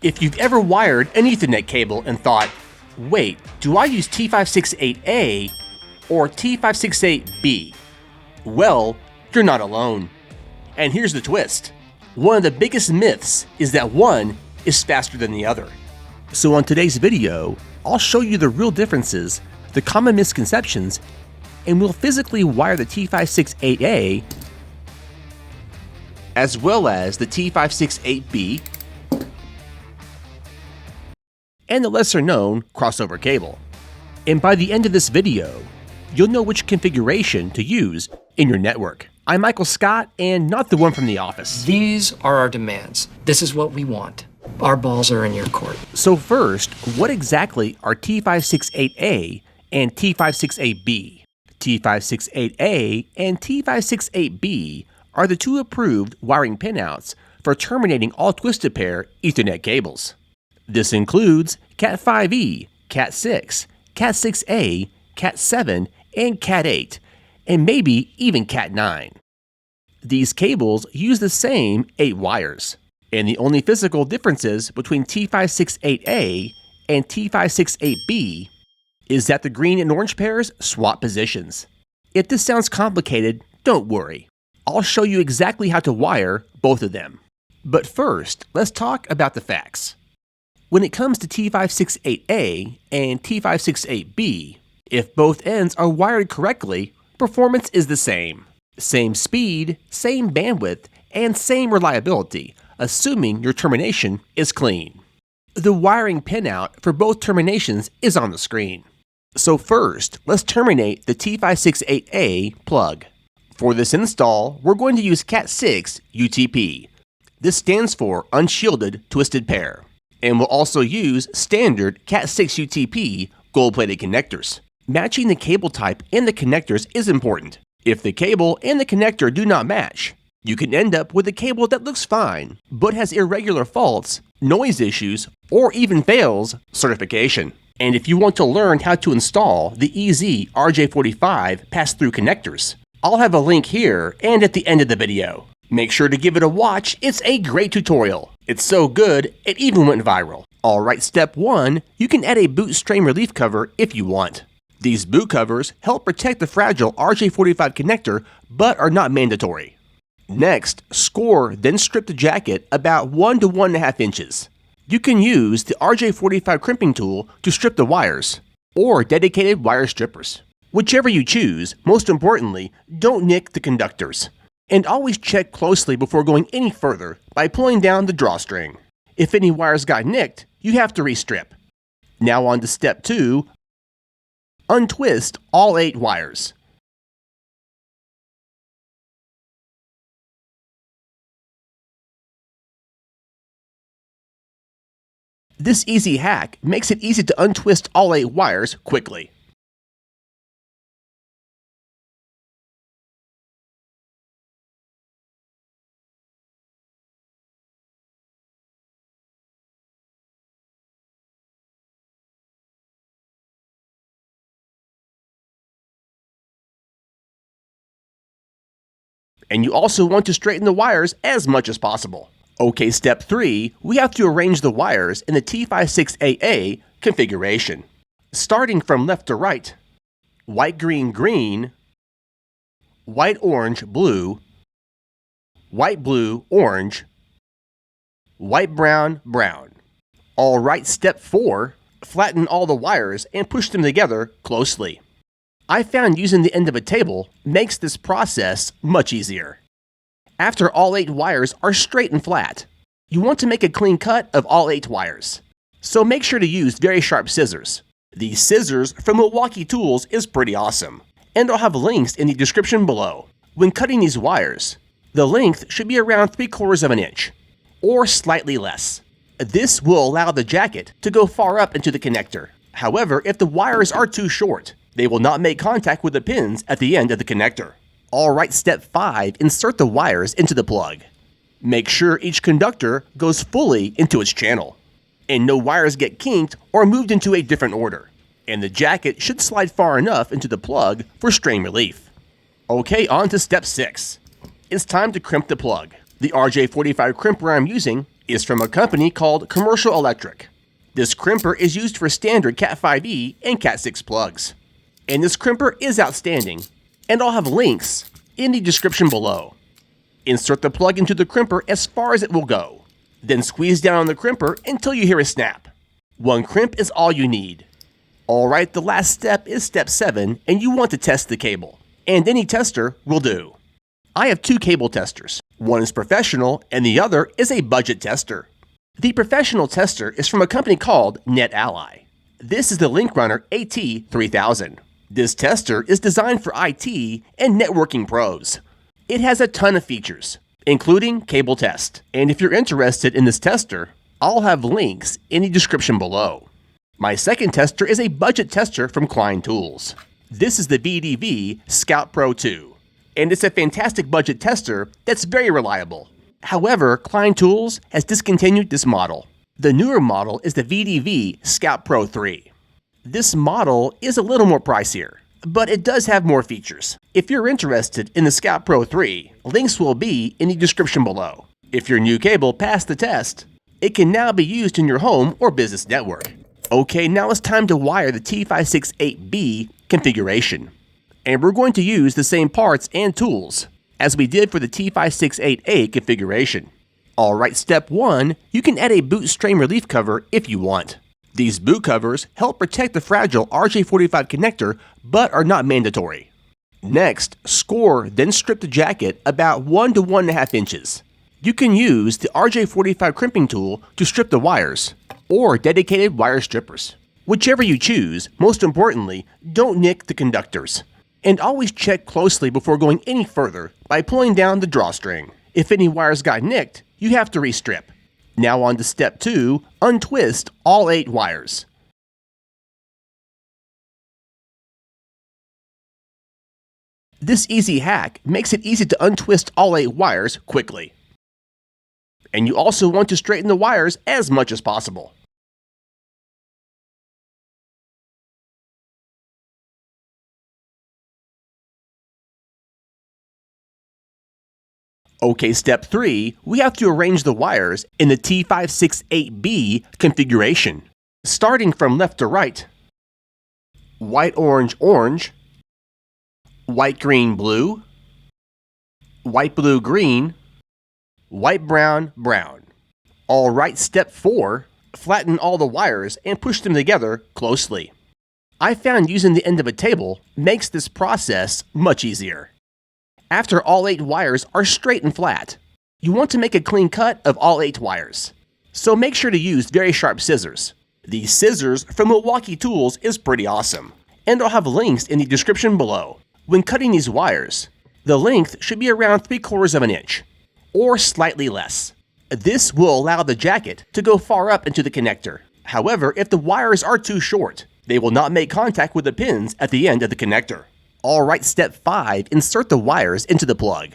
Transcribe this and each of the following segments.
If you've ever wired an Ethernet cable and thought, wait, do I use T568A or T568B? Well, you're not alone. And here's the twist. One of the biggest myths is that one is faster than the other. So on today's video, I'll show you the real differences, the common misconceptions, and we'll physically wire the T568A as well as the T568B and the lesser known crossover cable. And by the end of this video, you'll know which configuration to use in your network. I'm Michael Scott and not the one from the office. These are our demands. This is what we want. Our balls are in your court. So first, what exactly are T568A and T568B? T568A and T568B are the two approved wiring pinouts for terminating all twisted pair Ethernet cables. This includes Cat5e, Cat6, Cat6A, Cat7, and Cat8, and maybe even Cat9. These cables use the same 8 wires, and the only physical differences between T568A and T568B is that the green and orange pairs swap positions. If this sounds complicated, don't worry. I'll show you exactly how to wire both of them. But first, let's talk about the facts. When it comes to T568A and T568B, if both ends are wired correctly, performance is the same. Same speed, same bandwidth, and same reliability, assuming your termination is clean. The wiring pinout for both terminations is on the screen. So first, let's terminate the T568A plug. For this install, we're going to use Cat6 UTP. This stands for Unshielded Twisted Pair. And we'll also use standard Cat6 UTP gold-plated connectors. Matching the cable type and the connectors is important. If the cable and the connector do not match, you can end up with a cable that looks fine, but has irregular faults, noise issues, or even fails certification. And if you want to learn how to install the EZ RJ45 pass-through connectors, I'll have a link here and at the end of the video. Make sure to give it a watch, it's a great tutorial. It's so good, it even went viral. Alright, step 1, you can add a boot strain relief cover if you want. These boot covers help protect the fragile RJ45 connector, but are not mandatory. Next, score then strip the jacket about 1 to 1.5 inches. You can use the RJ45 crimping tool to strip the wires, or dedicated wire strippers. Whichever you choose, most importantly, don't nick the conductors. And always check closely before going any further by pulling down the drawstring. If any wires got nicked, you have to restrip. Now on to step 2, untwist all 8 wires. This easy hack makes it easy to untwist all 8 wires quickly. And you also want to straighten the wires as much as possible. Okay, step 3, we have to arrange the wires in the T568A configuration. Starting from left to right, white, green, green, white, orange, blue, white, blue, orange, white, brown, brown. Alright, step 4, flatten all the wires and push them together closely. I found using the end of a table makes this process much easier. After all 8 wires are straight and flat, you want to make a clean cut of all 8 wires. So make sure to use very sharp scissors. These scissors from Milwaukee Tools is pretty awesome, and I'll have links in the description below. When cutting these wires, the length should be around 3/4 of an inch, or slightly less. This will allow the jacket to go far up into the connector. However, if the wires are too short, they will not make contact with the pins at the end of the connector. Alright, step 5, insert the wires into the plug. Make sure each conductor goes fully into its channel, and no wires get kinked or moved into a different order. And the jacket should slide far enough into the plug for strain relief. Okay, on to step 6. It's time to crimp the plug. The RJ45 crimper I'm using is from a company called Commercial Electric. This crimper is used for standard Cat5e and Cat6 plugs. And this crimper is outstanding, and I'll have links in the description below. Insert the plug into the crimper as far as it will go. Then squeeze down on the crimper until you hear a snap. One crimp is all you need. Alright, the last step is step 7, and you want to test the cable. And any tester will do. I have 2 cable testers. One is professional, and the other is a budget tester. The professional tester is from a company called NetAlly. This is the LinkRunner AT3000. This tester is designed for IT and networking pros. It has a ton of features, including cable test. And if you're interested in this tester, I'll have links in the description below. My second tester is a budget tester from Klein Tools. This is the VDV Scout Pro 2. And it's a fantastic budget tester that's very reliable. However, Klein Tools has discontinued this model. The newer model is the VDV Scout Pro 3. This model is a little more pricier, but it does have more features. If you're interested in the Scout Pro 3, links will be in the description below. If your new cable passed the test, it can now be used in your home or business network. Okay, now it's time to wire the T568B configuration. And we're going to use the same parts and tools as we did for the T568A configuration. Alright, step 1, you can add a boot strain relief cover if you want. These boot covers help protect the fragile RJ45 connector, but are not mandatory. Next, score, then strip the jacket about 1 to 1.5 inches. You can use the RJ45 crimping tool to strip the wires, or dedicated wire strippers. Whichever you choose, most importantly, don't nick the conductors. And always check closely before going any further by pulling down the drawstring. If any wires got nicked, you have to restrip. Now on to step 2, untwist all 8 wires. This easy hack makes it easy to untwist all 8 wires quickly. And you also want to straighten the wires as much as possible. Okay, step 3, we have to arrange the wires in the T568B configuration. Starting from left to right. White, orange, orange. White, green, blue. White, blue, green. White, brown, brown. Alright, step 4, flatten all the wires and push them together closely. I found using the end of a table makes this process much easier. After all 8 wires are straight and flat, you want to make a clean cut of all 8 wires. So make sure to use very sharp scissors. These scissors from Milwaukee Tools is pretty awesome, and I'll have links in the description below. When cutting these wires, the length should be around 3/4 of an inch, or slightly less. This will allow the jacket to go far up into the connector. However, if the wires are too short, they will not make contact with the pins at the end of the connector. Alright, step 5, insert the wires into the plug.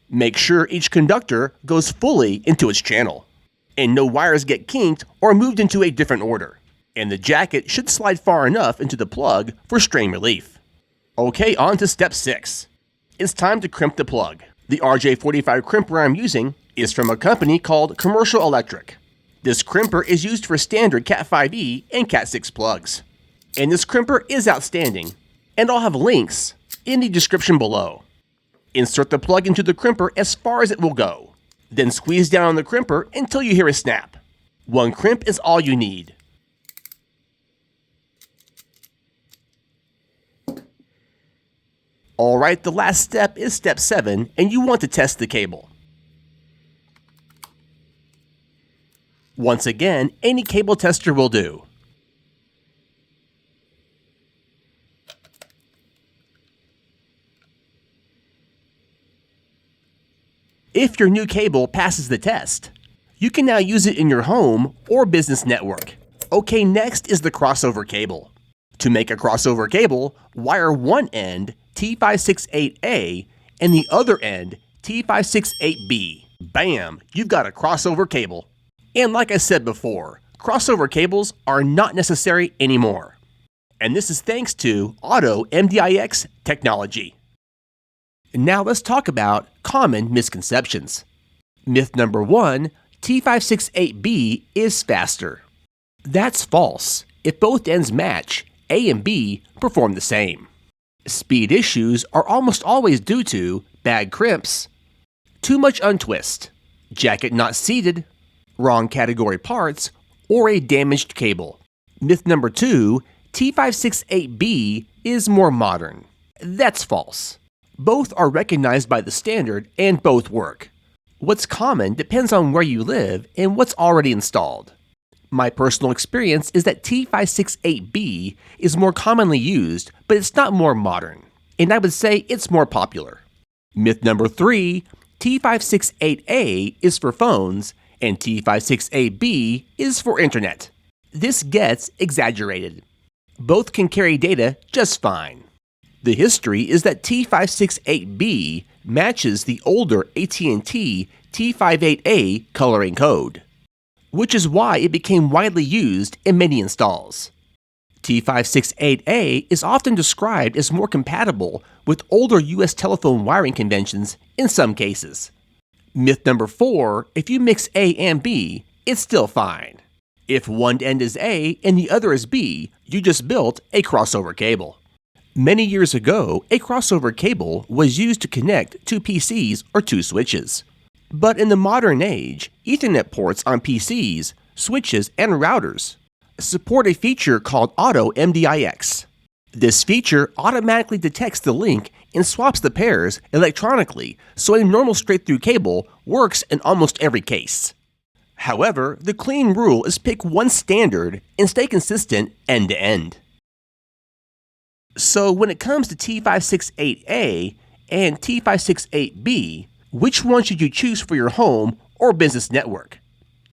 Make sure each conductor goes fully into its channel, and no wires get kinked or moved into a different order. And the jacket should slide far enough into the plug for strain relief. Okay, on to step 6. It's time to crimp the plug. The RJ45 crimper I'm using is from a company called Commercial Electric. This crimper is used for standard Cat5e and Cat6 plugs. And this crimper is outstanding, and I'll have links in the description below. Insert the plug into the crimper as far as it will go. Then squeeze down on the crimper until you hear a snap. One crimp is all you need. Alright, the last step is step 7, and you want to test the cable. Once again, any cable tester will do. If your new cable passes the test, you can now use it in your home or business network. Okay, next is the crossover cable. To make a crossover cable, wire one end T568A and the other end T568B. Bam! You've got a crossover cable. And like I said before, crossover cables are not necessary anymore. And this is thanks to Auto MDIX technology. Now let's talk about common misconceptions. Myth number 1, T568B is faster. That's false. If both ends match, A and B perform the same. Speed issues are almost always due to bad crimps, too much untwist, jacket not seated, wrong category parts, or a damaged cable. Myth number 2, T568B is more modern. That's false. Both are recognized by the standard and both work. What's common depends on where you live and what's already installed. My personal experience is that T568B is more commonly used, but it's not more modern, and I would say it's more popular. Myth number 3, T568A is for phones, and T568B is for internet. This gets exaggerated. Both can carry data just fine. The history is that T568B matches the older AT&T T568A coloring code, which is why it became widely used in many installs. T568A is often described as more compatible with older US telephone wiring conventions in some cases. Myth number 4, if you mix A and B, it's still fine. If one end is A and the other is B, you just built a crossover cable. Many years ago, a crossover cable was used to connect two PCs or two switches. But in the modern age, Ethernet ports on PCs, switches, and routers support a feature called Auto MDIX. This feature automatically detects the link and swaps the pairs electronically, so a normal straight-through cable works in almost every case. However, the clean rule is pick one standard and stay consistent end-to-end. So when it comes to T568A and T568B, which one should you choose for your home or business network?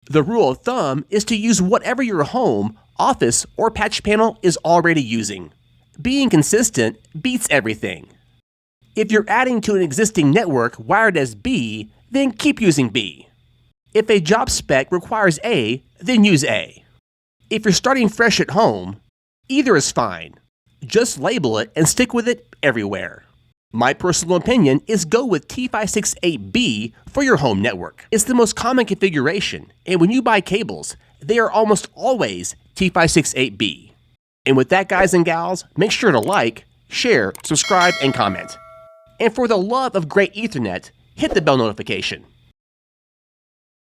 The rule of thumb is to use whatever your home, office, or patch panel is already using. Being consistent beats everything. If you're adding to an existing network wired as B, then keep using B. If a job spec requires A, then use A. If you're starting fresh at home, either is fine. Just label it and stick with it everywhere. My personal opinion is go with T568B for your home network. It's the most common configuration, and when you buy cables, they are almost always T568B. And with that, guys and gals, make sure to like, share, subscribe, and comment. And for the love of great Ethernet, hit the bell notification.